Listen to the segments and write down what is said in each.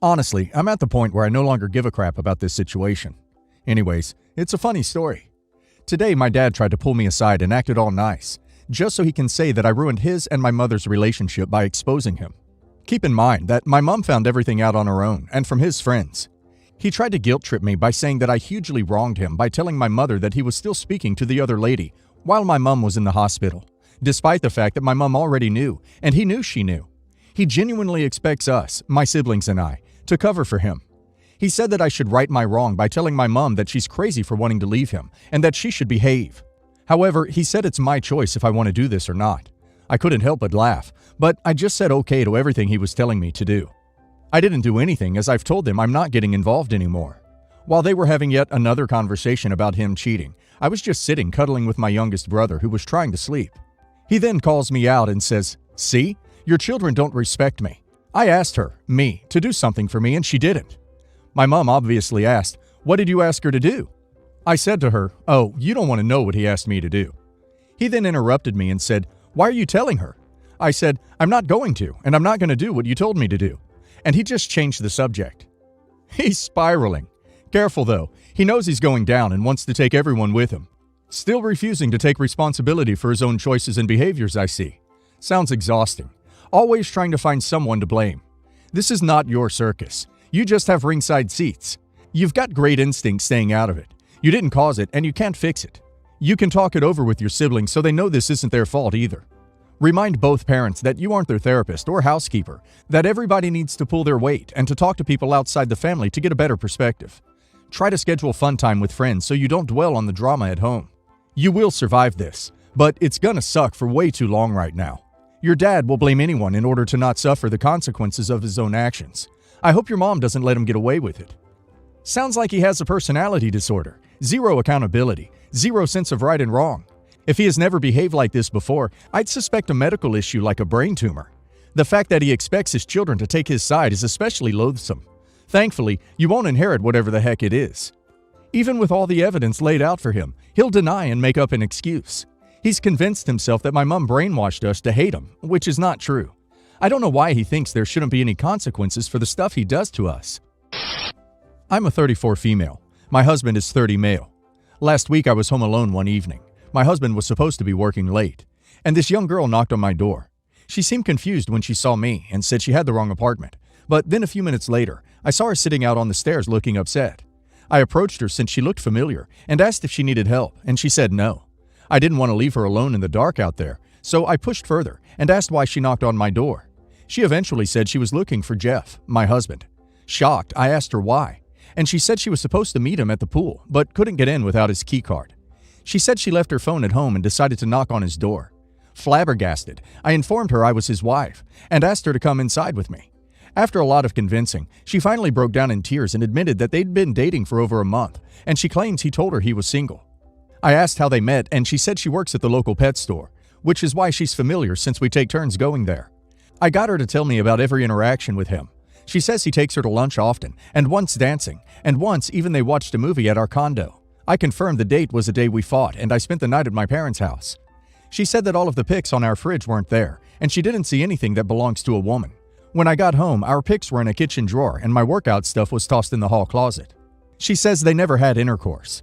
Honestly, I'm at the point where I no longer give a crap about this situation. Anyways, it's a funny story. Today, my dad tried to pull me aside and acted all nice, just so he can say that I ruined his and my mother's relationship by exposing him. Keep in mind that my mom found everything out on her own and from his friends. He tried to guilt trip me by saying that I hugely wronged him by telling my mother that he was still speaking to the other lady while my mom was in the hospital, despite the fact that my mom already knew, and he knew she knew. He genuinely expects us, my siblings and I, to cover for him. He said that I should right my wrong by telling my mom that she's crazy for wanting to leave him and that she should behave. However, he said it's my choice if I want to do this or not. I couldn't help but laugh, but I just said okay to everything he was telling me to do. I didn't do anything, as I've told them I'm not getting involved anymore. While they were having yet another conversation about him cheating, I was just sitting cuddling with my youngest brother who was trying to sleep. He then calls me out and says, "See, your children don't respect me. I asked her, me, to do something for me and she didn't." My mom obviously asked, "What did you ask her to do?" I said to her, "Oh, you don't want to know what he asked me to do." He then interrupted me and said, "Why are you telling her?" I said, "I'm not going to, and I'm not going to do what you told me to do." And he just changed the subject. He's spiraling. Careful though, he knows he's going down and wants to take everyone with him. Still refusing to take responsibility for his own choices and behaviors, I see. Sounds exhausting. Always trying to find someone to blame. This is not your circus. You just have ringside seats. You've got great instincts staying out of it. You didn't cause it and you can't fix it. You can talk it over with your siblings so they know this isn't their fault either. Remind both parents that you aren't their therapist or housekeeper, that everybody needs to pull their weight and to talk to people outside the family to get a better perspective. Try to schedule fun time with friends so you don't dwell on the drama at home. You will survive this, but it's gonna suck for way too long right now. Your dad will blame anyone in order to not suffer the consequences of his own actions. I hope your mom doesn't let him get away with it. Sounds like he has a personality disorder, zero accountability, zero sense of right and wrong. If he has never behaved like this before, I'd suspect a medical issue like a brain tumor. The fact that he expects his children to take his side is especially loathsome. Thankfully, you won't inherit whatever the heck it is. Even with all the evidence laid out for him, he'll deny and make up an excuse. He's convinced himself that my mom brainwashed us to hate him, which is not true. I don't know why he thinks there shouldn't be any consequences for the stuff he does to us. I'm a 34 female. My husband is 30 male. Last week I was home alone one evening. My husband was supposed to be working late, and this young girl knocked on my door. She seemed confused when she saw me and said she had the wrong apartment, but then a few minutes later, I saw her sitting out on the stairs looking upset. I approached her since she looked familiar and asked if she needed help, and she said no. I didn't want to leave her alone in the dark out there, so I pushed further and asked why she knocked on my door. She eventually said she was looking for Jeff, my husband. Shocked, I asked her why, and she said she was supposed to meet him at the pool, but couldn't get in without his key card. She said she left her phone at home and decided to knock on his door. Flabbergasted, I informed her I was his wife and asked her to come inside with me. After a lot of convincing, she finally broke down in tears and admitted that they'd been dating for over a month, and she claims he told her he was single. I asked how they met, and she said she works at the local pet store, which is why she's familiar since we take turns going there. I got her to tell me about every interaction with him. She says he takes her to lunch often, and once dancing, and once even they watched a movie at our condo. I confirmed the date was the day we fought, and I spent the night at my parents' house. She said that all of the pics on our fridge weren't there, and she didn't see anything that belongs to a woman. When I got home, our pics were in a kitchen drawer, and my workout stuff was tossed in the hall closet. She says they never had intercourse.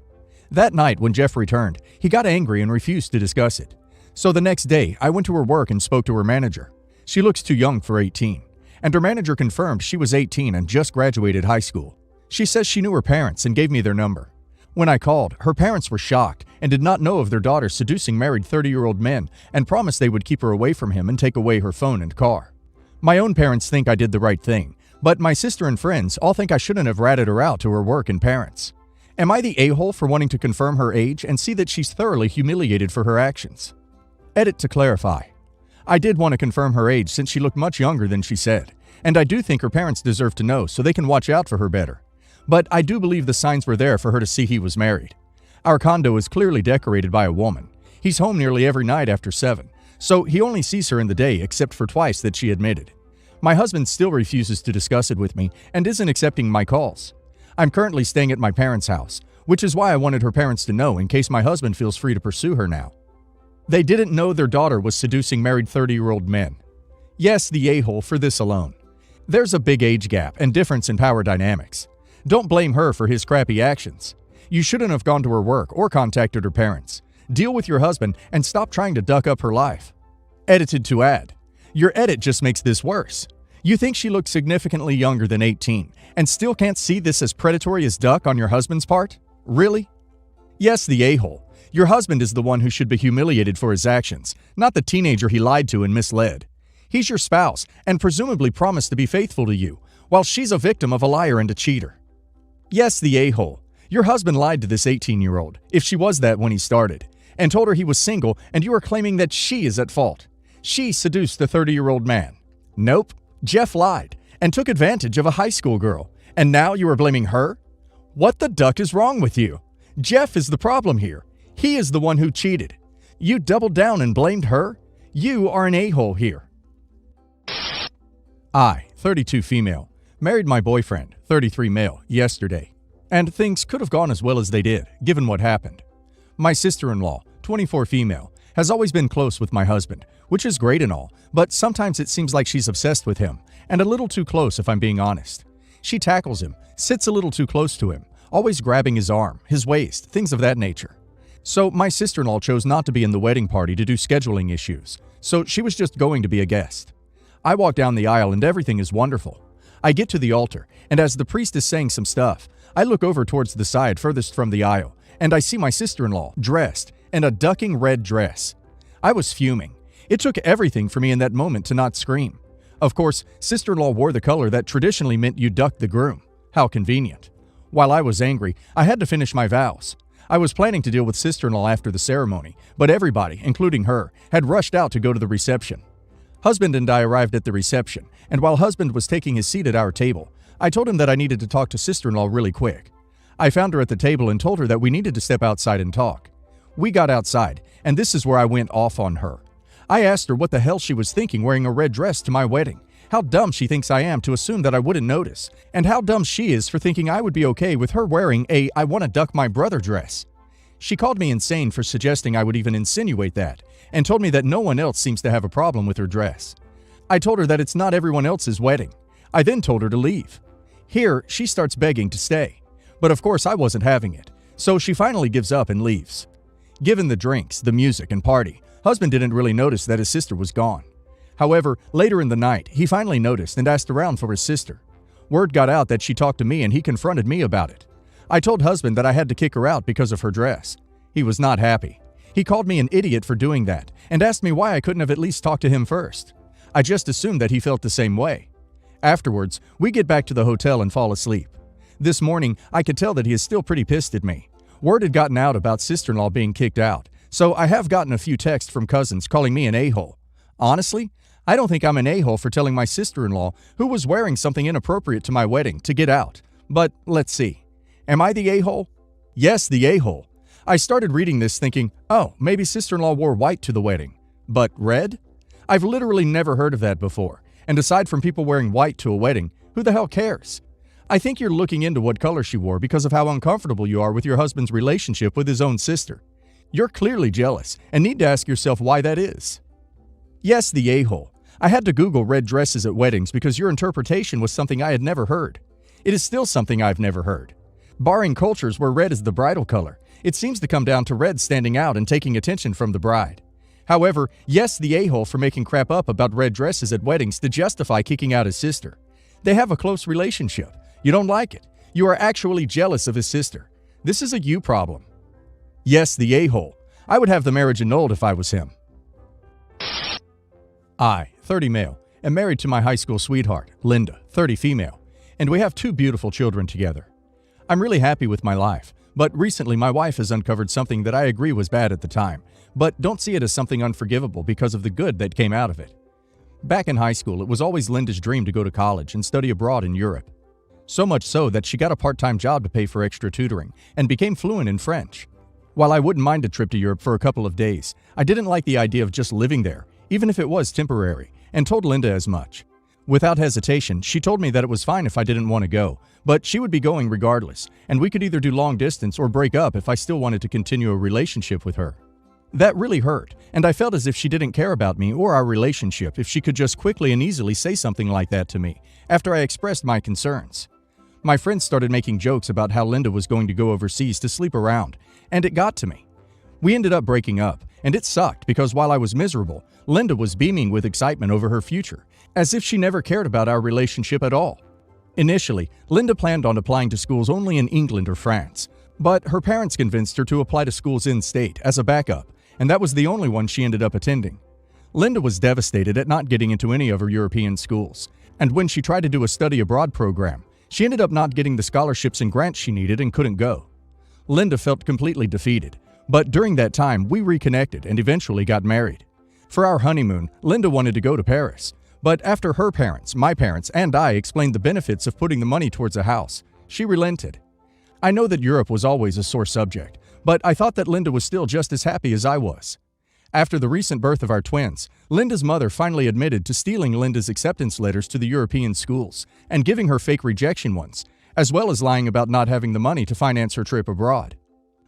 That night, when Jeff returned, he got angry and refused to discuss it. So the next day, I went to her work and spoke to her manager. She looks too young for 18, and her manager confirmed she was 18 and just graduated high school. She says she knew her parents and gave me their number. When I called, her parents were shocked and did not know of their daughter seducing married 30-year-old men and promised they would keep her away from him and take away her phone and car. My own parents think I did the right thing, but my sister and friends all think I shouldn't have ratted her out to her work and parents. Am I the a-hole for wanting to confirm her age and see that she's thoroughly humiliated for her actions? Edit to clarify. I did want to confirm her age since she looked much younger than she said, and I do think her parents deserve to know so they can watch out for her better. But I do believe the signs were there for her to see he was married. Our condo is clearly decorated by a woman. He's home nearly every night after 7, so he only sees her in the day except for twice that she admitted. My husband still refuses to discuss it with me and isn't accepting my calls. I'm currently staying at my parents' house, which is why I wanted her parents to know in case my husband feels free to pursue her now. They didn't know their daughter was seducing married 30-year-old men. Yes, the a-hole for this alone. There's a big age gap and difference in power dynamics. Don't blame her for his crappy actions. You shouldn't have gone to her work or contacted her parents. Deal with your husband and stop trying to duck up her life. Edited to add. Your edit just makes this worse. You think she looks significantly younger than 18 and still can't see this as predatory as duck on your husband's part? Really? Yes, the a-hole. Your husband is the one who should be humiliated for his actions, not the teenager he lied to and misled. He's your spouse and presumably promised to be faithful to you, while she's a victim of a liar and a cheater. Yes, the a-hole. Your husband lied to this 18-year-old, if she was that when he started, and told her he was single, and you are claiming that she is at fault. She seduced the 30-year-old man. Nope. Jeff lied and took advantage of a high school girl, and now you are blaming her? What the duck is wrong with you? Jeff is the problem here. He is the one who cheated. You doubled down and blamed her? You are an a-hole here. I, 32 female, married my boyfriend, 33 male, yesterday. And things could have gone as well as they did, given what happened. My sister-in-law, 24 female, has always been close with my husband, which is great and all, but sometimes it seems like she's obsessed with him, and a little too close if I'm being honest. She tackles him, sits a little too close to him, always grabbing his arm, his waist, things of that nature. So my sister-in-law chose not to be in the wedding party to do scheduling issues, so she was just going to be a guest. I walk down the aisle and everything is wonderful. I get to the altar, and as the priest is saying some stuff, I look over towards the side furthest from the aisle, and I see my sister-in-law, dressed, in a ducking red dress. I was fuming. It took everything for me in that moment to not scream. Of course, sister-in-law wore the color that traditionally meant you ducked the groom. How convenient. While I was angry, I had to finish my vows. I was planning to deal with sister-in-law after the ceremony, but everybody, including her, had rushed out to go to the reception. Husband and I arrived at the reception, and while husband was taking his seat at our table, I told him that I needed to talk to sister-in-law really quick. I found her at the table and told her that we needed to step outside and talk. We got outside, and this is where I went off on her. I asked her what the hell she was thinking wearing a red dress to my wedding, how dumb she thinks I am to assume that I wouldn't notice, and how dumb she is for thinking I would be okay with her wearing a I want to duck my brother dress. She called me insane for suggesting I would even insinuate that, and told me that no one else seems to have a problem with her dress. I told her that it's not everyone else's wedding. I then told her to leave. Here, she starts begging to stay. But of course I wasn't having it, so she finally gives up and leaves. Given the drinks, the music, and party, husband didn't really notice that his sister was gone. However, later in the night, he finally noticed and asked around for his sister. Word got out that she talked to me and he confronted me about it. I told husband that I had to kick her out because of her dress. He was not happy. He called me an idiot for doing that and asked me why I couldn't have at least talked to him first. I just assumed that he felt the same way. Afterwards, we get back to the hotel and fall asleep. This morning, I could tell that he is still pretty pissed at me. Word had gotten out about sister-in-law being kicked out, so I have gotten a few texts from cousins calling me an a-hole. Honestly, I don't think I'm an a-hole for telling my sister-in-law, who was wearing something inappropriate to my wedding, to get out. But let's see. Am I the a-hole? Yes, the a-hole. I started reading this thinking, oh, maybe sister-in-law wore white to the wedding. But red? I've literally never heard of that before, and aside from people wearing white to a wedding, who the hell cares? I think you're looking into what color she wore because of how uncomfortable you are with your husband's relationship with his own sister. You're clearly jealous and need to ask yourself why that is. Yes, the a-hole. I had to Google red dresses at weddings because your interpretation was something I had never heard. It is still something I've never heard. Barring cultures where red is the bridal color, it seems to come down to red standing out and taking attention from the bride. However, yes, the a-hole for making crap up about red dresses at weddings to justify kicking out his sister. They have a close relationship. You don't like it. You are actually jealous of his sister. This is a you problem. Yes, the a-hole. I would have the marriage annulled if I was him. I, 30 male, am married to my high school sweetheart, Linda, 30 female, and we have 2 beautiful children together. I'm really happy with my life, but recently my wife has uncovered something that I agree was bad at the time, but don't see it as something unforgivable because of the good that came out of it. Back in high school, it was always Linda's dream to go to college and study abroad in Europe. So much so that she got a part-time job to pay for extra tutoring and became fluent in French. While I wouldn't mind a trip to Europe for a couple of days, I didn't like the idea of just living there, even if it was temporary, and told Linda as much. Without hesitation, she told me that it was fine if I didn't want to go, but she would be going regardless, and we could either do long distance or break up if I still wanted to continue a relationship with her. That really hurt, and I felt as if she didn't care about me or our relationship if she could just quickly and easily say something like that to me after I expressed my concerns. My friends started making jokes about how Linda was going to go overseas to sleep around, and it got to me. We ended up breaking up, and it sucked because while I was miserable, Linda was beaming with excitement over her future, as if she never cared about our relationship at all. Initially, Linda planned on applying to schools only in England or France, but her parents convinced her to apply to schools in-state as a backup, and that was the only one she ended up attending. Linda was devastated at not getting into any of her European schools, and when she tried to do a study abroad program, she ended up not getting the scholarships and grants she needed and couldn't go. Linda felt completely defeated, but during that time, we reconnected and eventually got married. For our honeymoon, Linda wanted to go to Paris, but after her parents, my parents, and I explained the benefits of putting the money towards a house, she relented. I know that Europe was always a sore subject, but I thought that Linda was still just as happy as I was. After the recent birth of our twins, Linda's mother finally admitted to stealing Linda's acceptance letters to the European schools and giving her fake rejection ones, as well as lying about not having the money to finance her trip abroad.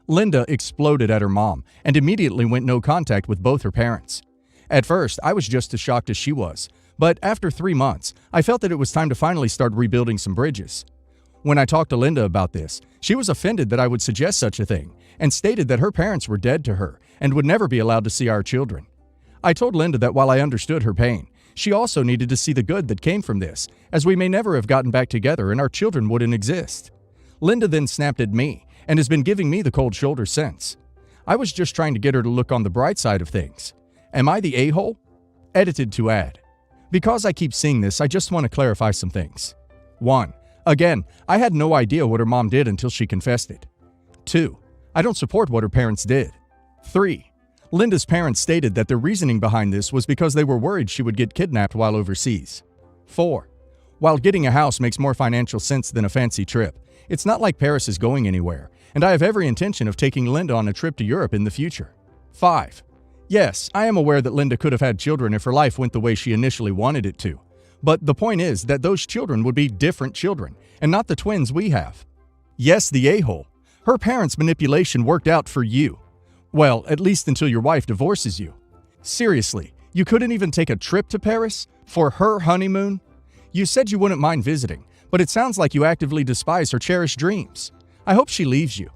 Linda exploded at her mom and immediately went no contact with both her parents. At first, I was just as shocked as she was, but after 3 months, I felt that it was time to finally start rebuilding some bridges. When I talked to Linda about this, she was offended that I would suggest such a thing and stated that her parents were dead to her and would never be allowed to see our children. I told Linda that while I understood her pain, she also needed to see the good that came from this, as we may never have gotten back together and our children wouldn't exist. Linda then snapped at me and has been giving me the cold shoulder since. I was just trying to get her to look on the bright side of things. Am I the a-hole? Edited to add. Because I keep seeing this, I just want to clarify some things. 1. Again, I had no idea what her mom did until she confessed it. 2. I don't support what her parents did. 3. Linda's parents stated that their reasoning behind this was because they were worried she would get kidnapped while overseas. 4. While getting a house makes more financial sense than a fancy trip, it's not like Paris is going anywhere, and I have every intention of taking Linda on a trip to Europe in the future. 5. Yes, I am aware that Linda could have had children if her life went the way she initially wanted it to. But the point is that those children would be different children, and not the twins we have. Yes, the a-hole. Her parents' manipulation worked out for you. Well, at least until your wife divorces you. Seriously, you couldn't even take a trip to Paris? For her honeymoon? You said you wouldn't mind visiting, but it sounds like you actively despise her cherished dreams. I hope she leaves you.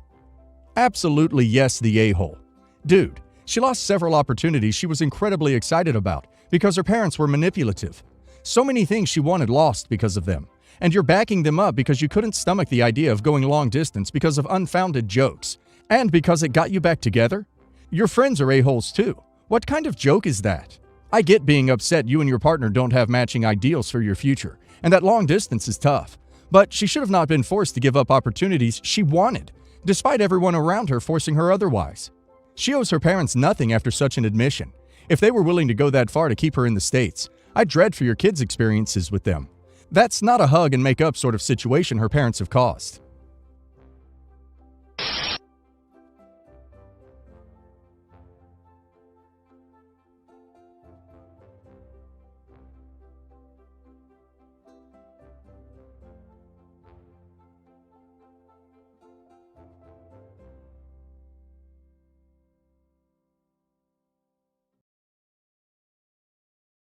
Absolutely yes, the a-hole. Dude, she lost several opportunities she was incredibly excited about because her parents were manipulative. So many things she wanted lost because of them. And you're backing them up because you couldn't stomach the idea of going long distance because of unfounded jokes. And because it got you back together? Your friends are a-holes too. What kind of joke is that? I get being upset you and your partner don't have matching ideals for your future, and that long distance is tough. But she should have not been forced to give up opportunities she wanted, despite everyone around her forcing her otherwise. She owes her parents nothing after such an admission. If they were willing to go that far to keep her in the States, I dread for your kids' experiences with them. That's not a hug and make up sort of situation her parents have caused.